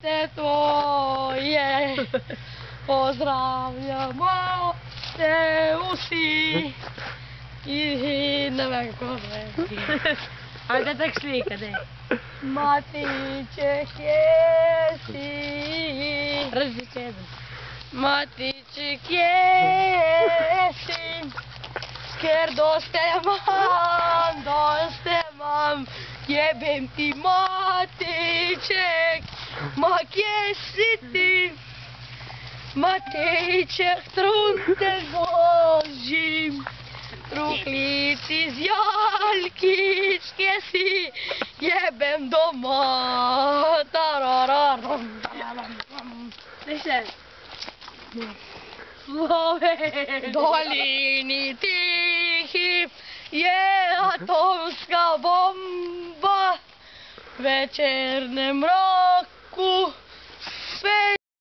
Te tvoje pozdravljamo te vsi in ne vem, kako reči. Ajde tak slika, dej. Matiček jesi. Različedem. Matiček jesi, ker doste imam, jebem ti Matiček, ma kje si ti? Matejček, trunte zložim, truhlici z jalkič, kje si? Jebem doma, tarararam. Daj še. V dolini tihi je atomska bomba, v večernem mraku